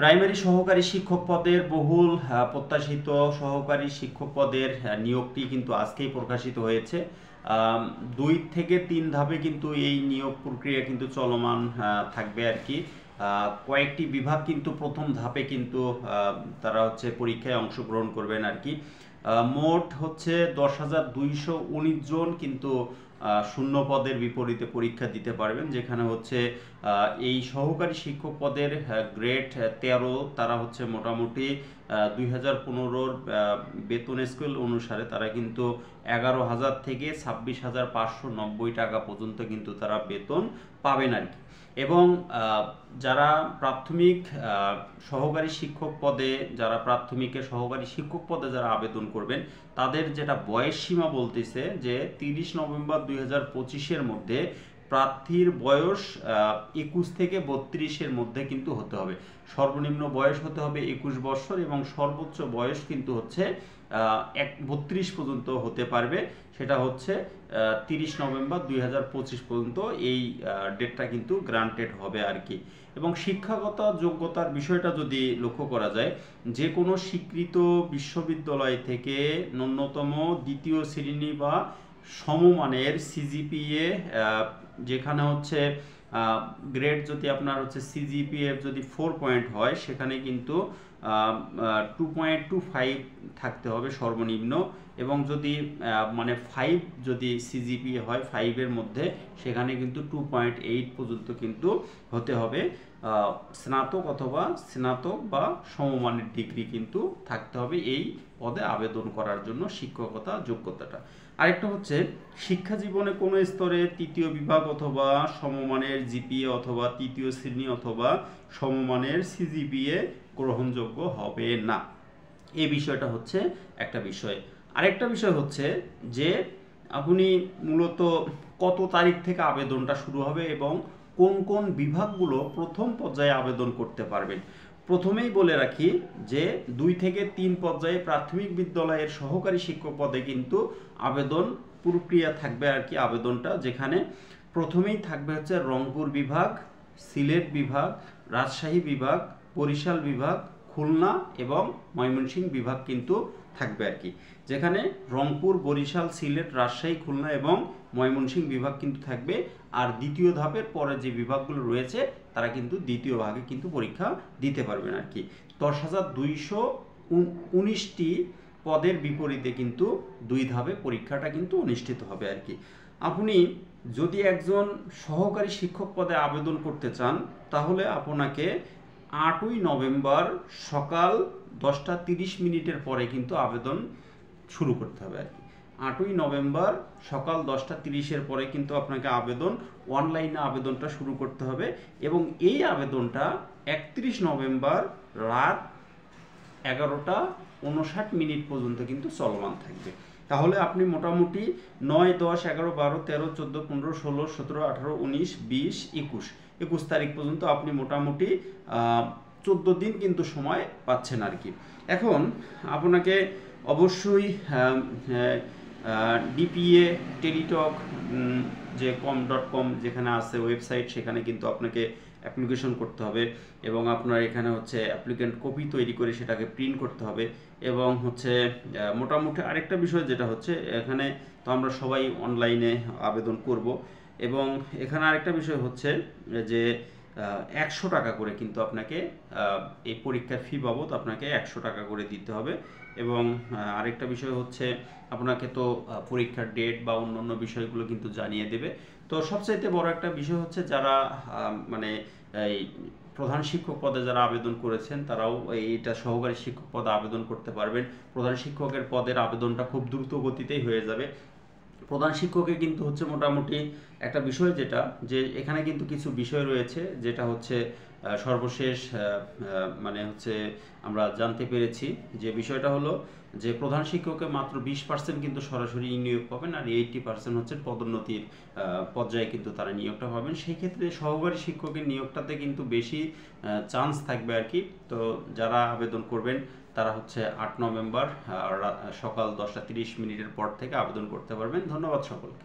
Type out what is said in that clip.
Primary সহকারী শিক্ষক পদের বহুল প্রত্যাশিত সহকারী শিক্ষক পদের নিয়োগটি কিন্তু আজকেই প্রকাশিত হয়েছে। 2 থেকে 3 ধাপে কিন্তু এই নিয়োগ প্রক্রিয়া কিন্তু চলমান থাকবে আর কি। কয়েকটি বিভাগ কিন্তু প্রথম ধাপে কিন্তু তারা হচ্ছে পরীক্ষায় অংশগ্রহণ করবেন আর কি। মোট হচ্ছে 10,219 জন কিন্তু শূন্য পদের বিপরীতে পরীক্ষা দিতে পারবেন, যেখানে হচ্ছে এই সহকারী শিক্ষক পদের গ্রেড 13 তারা হচ্ছে মোটামুটি 2015-র বেতন স্কেল অনুসারে তারা কিন্তু 11,000 থেকে 26,590 টাকা পর্যন্ত কিন্তু তারা বেতন পাবেন আর কি। এবং যারা প্রাথমিক সহকারী শিক্ষক পদে প্রাথমিকের সহকারী শিক্ষক পদে যারা আবেদন করবেন তাদের যেটা বয়স সীমা বলতেছে যে 30 নভেম্বর 2025-এর মধ্যে প্রার্থীর বয়স 21 থেকে 32-এর মধ্যে কিন্তু হতে হবে। সর্বনিম্ন বয়স হতে হবে 21 বছর এবং সর্বোচ্চ বয়স কিন্তু হচ্ছে 32 পর্যন্ত হতে পারবে। সেটা হচ্ছে 30 নভেম্বর 2025 পর্যন্ত এই ডেটটা কিন্তু গ্রান্টেড হবে আর কি। এবং শিক্ষাগত যোগ্যতার বিষয়টা যদি লক্ষ্য করা যায়, যে কোনো স্বীকৃত বিশ্ববিদ্যালয় থেকে ন্যূনতম দ্বিতীয় শ্রেণী বা সমমানের সিজিপিএ, যেখানে হচ্ছে গ্রেড যদি আপনার হচ্ছে সিজিপিএ যদি 4 পয়েন্ট হয় সেখানে কিন্তু 2.25 থাকতে হবে সর্বনিম্ন, এবং যদি মানে 5 যদি সিজিপিএ হয় 5-এর মধ্যে সেখানে কিন্তু 2.8 পর্যন্ত কিন্তু হতে হবে। স্নাতক অথবা স্নাতক বা সমমানের ডিগ্রি কিন্তু থাকতে হবে এই পদে আবেদন করার জন্য শিক্ষকতা যোগ্যতাটা। আরেকটা হচ্ছে শিক্ষা জীবনে কোনো স্তরে তৃতীয় বিভাগ অথবা সমমানের জিপিএ অথবা তৃতীয় শ্রেণী অথবা সমমানের সিজিপিএ গ্রহণযোগ্য হবে না। এই বিষয়টা হচ্ছে একটা বিষয়। আরেকটা বিষয় হচ্ছে যে আপনি মূলত কত তারিখ থেকে আবেদনটা শুরু হবে এবং কোন কোন বিভাগগুলো প্রথম পর্যায়ে আবেদন করতে পারবেন। প্রথমেই বলে রাখি যে 2 থেকে 3 পর্যায়ে প্রাথমিক বিদ্যালয়ের সহকারী শিক্ষক পদে কিন্তু আবেদন প্রক্রিয়া থাকবে আর কি। আবেদনটা যেখানে প্রথমেই থাকবে হচ্ছে রংপুর বিভাগ, সিলেট বিভাগ, রাজশাহী বিভাগ, বরিশাল বিভাগ, খুলনা এবং ময়মনসিংহ বিভাগ কিন্তু থাকবে আর কি। যেখানে রংপুর, বরিশাল, সিলেট, রাজশাহী, খুলনা এবং ময়মনসিংহ বিভাগ কিন্তু থাকবে। আর দ্বিতীয় ধাপের পরে যে বিভাগগুলো রয়েছে তারা কিন্তু দ্বিতীয় ভাগে কিন্তু পরীক্ষা দিতে পারবেন আর কি। 10,219টি পদের বিপরীতে কিন্তু 2 ধাপে পরীক্ষাটা কিন্তু অনুষ্ঠিত হবে আর কি। আপনি যদি একজন সহকারী শিক্ষক পদে আবেদন করতে চান তাহলে আপনাকে 8ই নভেম্বর সকাল 10:30 পরে কিন্তু আবেদন শুরু করতে হবে আর কি। 8ই নভেম্বর সকাল 10:30 পরে কিন্তু আপনাকে অনলাইনে আবেদনটা শুরু করতে হবে এবং এই আবেদনটা 31 নভেম্বর রাত 11:59 পর্যন্ত কিন্তু চলমান থাকবে। তাহলে আপনি মোটামুটি 9, 10, 11, 12, 13, 14, 15, 16, 17, 18, 19, 20, 21 তারিখ পর্যন্ত আপনি মোটামুটি 14 দিন কিন্তু সময় পাচ্ছেন আর কি। এখন আপনাকে অবশ্যই ডিপিএ টেলিটক যে com.com যেখানে আছে ওয়েবসাইট, সেখানে কিন্তু আপনাকে অ্যাপ্লিকেশন করতে হবে এবং আপনার এখানে হচ্ছে অ্যাপ্লিকেন্ট কপি তৈরি করে সেটাকে প্রিন্ট করতে হবে। এবং হচ্ছে মোটামুটি আরেকটা বিষয় যেটা হচ্ছে এখানে তো আমরা সবাই অনলাইনে আবেদন করব, এবং এখানে আরেকটা বিষয় হচ্ছে যে 100 টাকা করে কিন্তু আপনাকে এই পরীক্ষার ফি বাবদ আপনাকে 100 টাকা করে দিতে হবে। এবং আরেকটা বিষয় হচ্ছে আপনাকে তো পরীক্ষার ডেট বা অন্যান্য বিষয়গুলো কিন্তু জানিয়ে দেবে। তো সবচাইতে বড় একটা বিষয় হচ্ছে যারা মানে এই প্রধান শিক্ষক পদে যারা আবেদন করেছেন তারাও এইটা সহকারী শিক্ষক পদে আবেদন করতে পারবেন। প্রধান শিক্ষকের পদের আবেদনটা খুব দ্রুত গতিতেই হয়ে যাবে। প্রধান শিক্ষকে কিন্তু হচ্ছে মোটামুটি একটা বিষয় যেটা যে এখানে কিন্তু কিছু বিষয় রয়েছে যেটা হচ্ছে সর্বশেষ মানে হচ্ছে আমরা জানতে পেরেছি যে বিষয়টা হলো যে প্রধান শিক্ষকে মাত্র 20% কিন্তু সরাসরি নিয়োগ পাবেন আর 80% হচ্ছে পদোন্নতির পর্যায়ে কিন্তু তারা নিয়োগটা পাবেন। সেই ক্ষেত্রে সহকারী শিক্ষকের নিয়োগটাতে কিন্তু বেশি চান্স থাকবে আর কি। তো যারা আবেদন করবেন তারা হচ্ছে 8 নভেম্বর সকাল 10:30 পর থেকে আবেদন করতে পারবেন। ধন্যবাদ সকলকে।